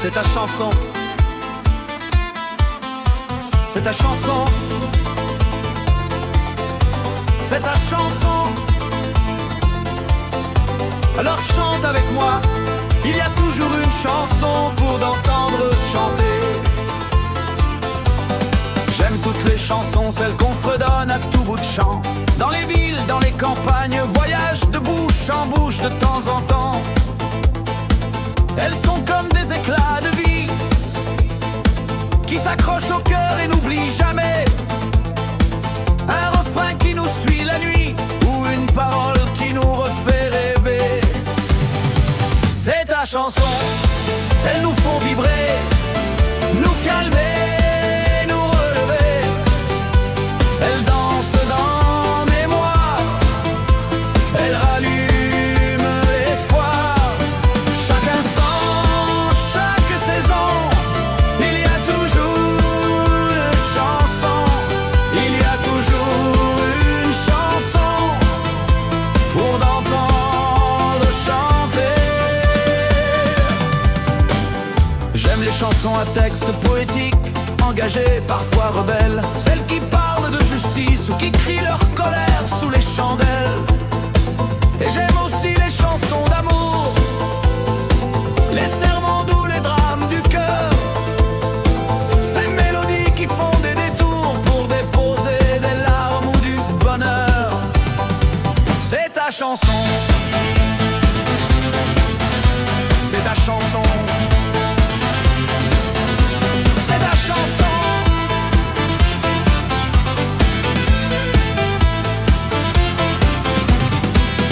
C'est ta chanson, c'est ta chanson, c'est ta chanson. Alors chante avec moi, il y a toujours une chanson pour t'entendre chanter. J'aime toutes les chansons, celles qu'on fredonne à tout bout de champ. Dans les villes, dans les campagnes, voyage de bouche en bouche de temps en temps. Elles sont comme des éclats de vie qui s'accrochent au cœur et n'oublient jamais. Un refrain qui nous suit la nuit ou une parole qui nous refait rêver. C'est ta chanson, elles nous font vibrer, nous calmer, nous relever. Elles dansent dans mémoire, elles rallument l'espoir. Chaque instant, chaque saison, il y a toujours une chanson. Il y a toujours une chanson pour t'entendre chanter. J'aime les chansons à texte poétique, engagées, parfois rebelles, celles qui parlent de justice ou qui crient leur colère sous les chandelles. Et j'aime aussi les chansons d'amour, les serments doux, les drames du cœur, ces mélodies qui font des détours pour déposer des larmes ou du bonheur. C'est ta chanson, c'est ta chanson, c'est ta chanson.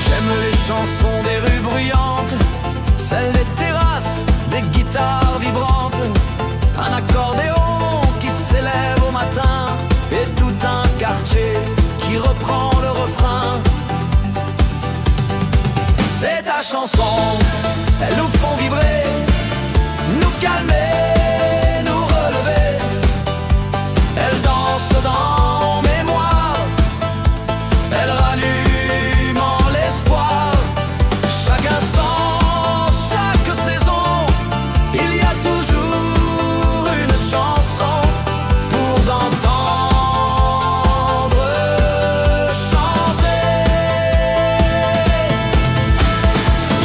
J'aime les chansons des rues bruyantes, celles des terrasses, des guitares vibrantes, un accordéon qui s'élève au matin et tout un quartier qui reprend le refrain. C'est ta chanson, elles nous font vibrer, nous calmer, nous relever. Elles dansent dans mémoire, elles rallument l'espoir. Chaque instant, chaque saison, il y a toujours une chanson pour t'entendre chanter.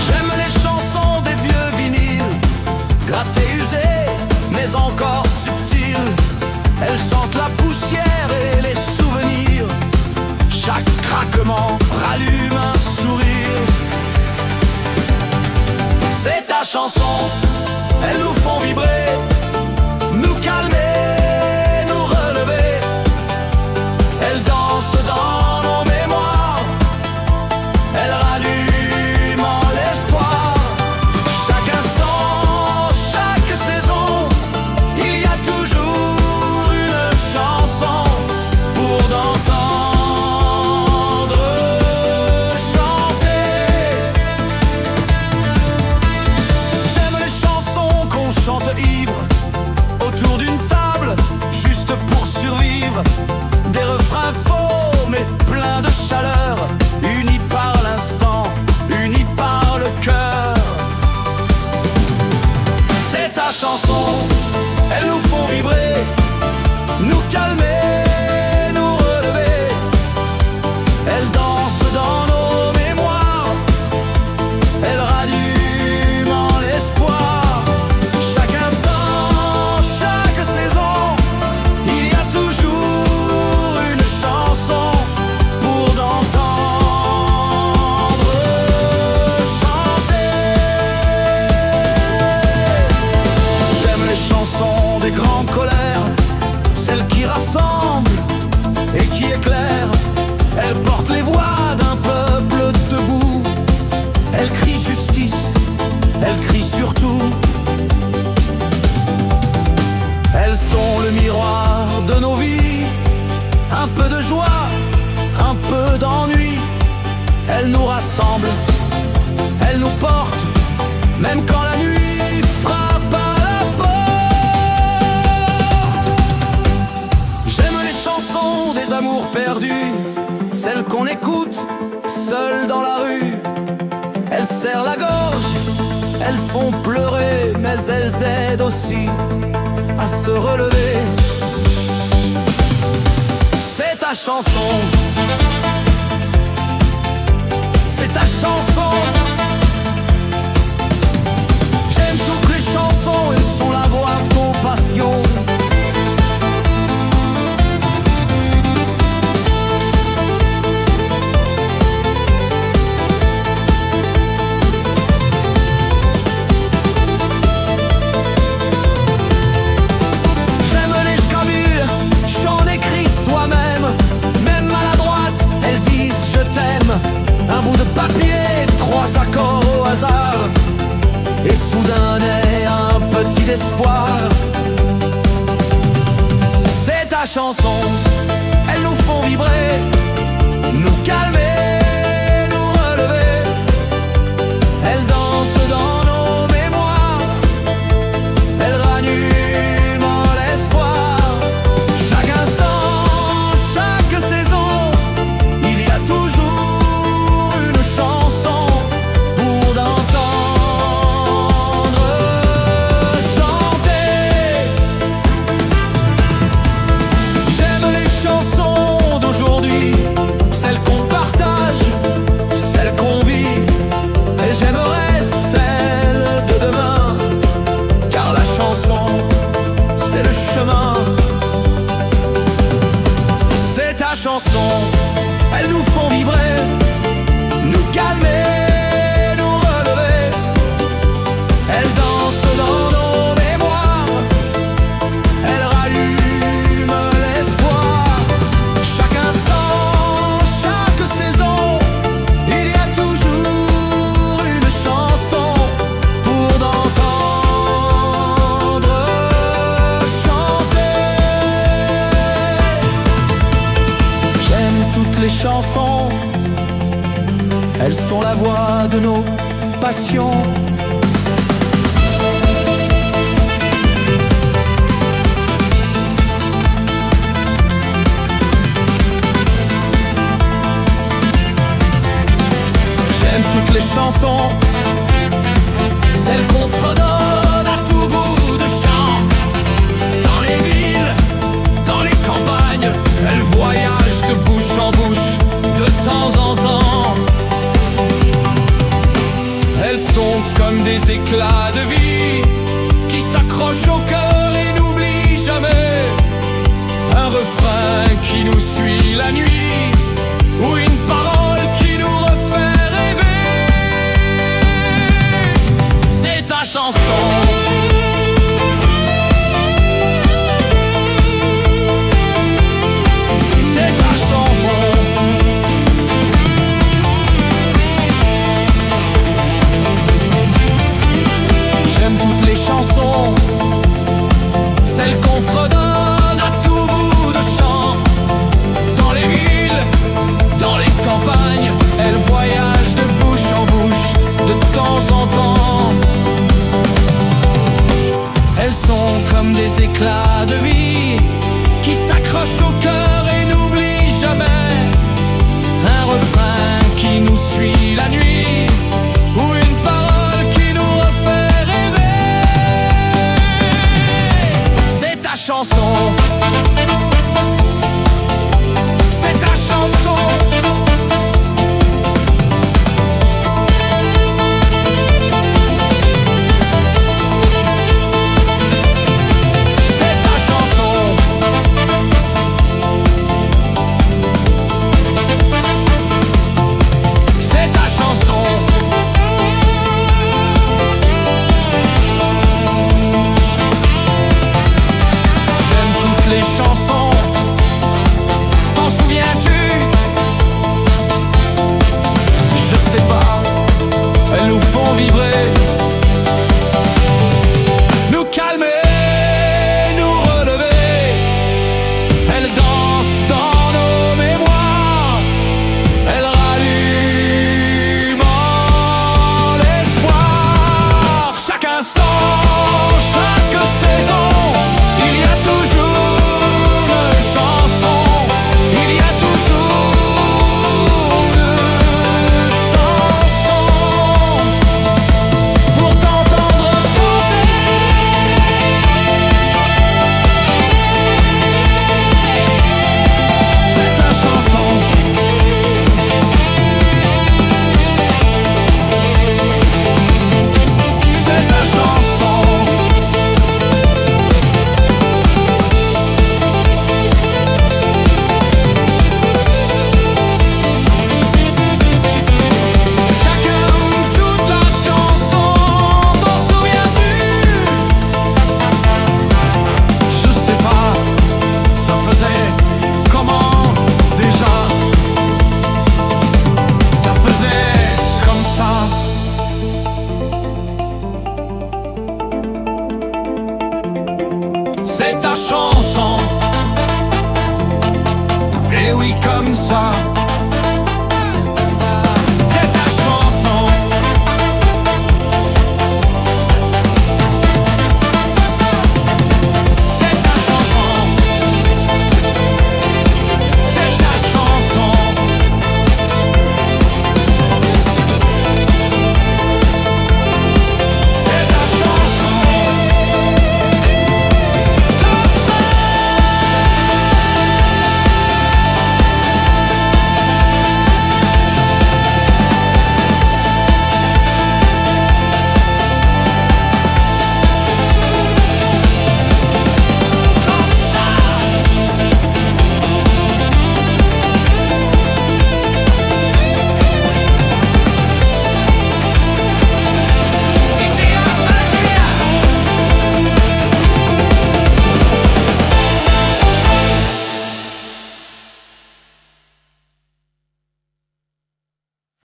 J'aime les chansons des vieux vinyles, grattés, usés, mais encore subtiles. Elles sentent la poussière et les souvenirs. Chaque craquement rallume un sourire. C'est ta chanson, elles nous font vibrer, nous calmer, nous relever. Elles dansent dans nos mémoires, elles rallument l'espoir. Chaque instant, chaque saison, il y a toujours une chanson pour t'entendre chanter. J'aime les chansons qu'on chante ivre autour d'une table, juste pour survivre. Des refrains faux mais pleins de chaleur, unis par l'instant, unis par le cœur. C'est ta chanson, elles nous font vibrer, nous calmer, nous relever. Elles dansent dans nos mémoires, elles rallument l'espoir. Chaque instant, chaque saison, il y a toujours une chanson pour t'entendre chanter. J'aime les chansons des grandes colères, celles qui rassemblent et qui éclairent. Elles portent les voix d'un peuple debout. Elles crient justice, elles crient surtout. Elles sont le miroir de nos vies, un peu de joie, un peu d'ennui. Elles nous rassemblent, elles nous portent, même quand la nuit frappe à la porte. J'aime les chansons des amours perdus, celles qu'on écoute seul dans la rue. Elle serre la gorge, elles font pleurer, mais elles aident aussi à se relever. C'est ta chanson, c'est ta chanson. J'aime toutes les chansons, elles sont la voix de compassion. Un bout de papier, 3 accords au hasard, et soudain naît un petit espoir. C'est ta chanson, elles nous font vibrer, nous calmer, nous relever. Elles dansent dans nos mémoires, elles raniment l'espoir. Chaque instant, chaque saison, il y a toujours chanson pour d'entendre chanter. J'aime les chansons d'aujourd'hui, celles qu'on partage, celles qu'on vit, et j'aimerais celles de demain, car la chanson, c'est le chemin. C'est ta chanson, elles nous font vibrer, nous calmer, nous relever. Elles dansent dans nos mémoires, elles rallument l'espoir. Chaque instant, chaque saison, il y a toujours une chanson pour d'entendre chanter. J'aime toutes les chansons, elles sont la voix de nos passions. J'aime toutes les chansons, celles qu'on fredonne à tout bout de champ. Dans les villes, dans les campagnes, elles voyagent de bouche en bouche, de temps en temps. Elles sont comme des éclats de vie qui s'accrochent au cœur et n'oublient jamais. Un refrain qui nous suit la nuit, ou une parole qui nous refait rêver. C'est ta chanson, c'est ta chanson. Toutes les chansons, celles qu'on fredonne à tout bout de champ, dans les villes, dans les camps. comme ça.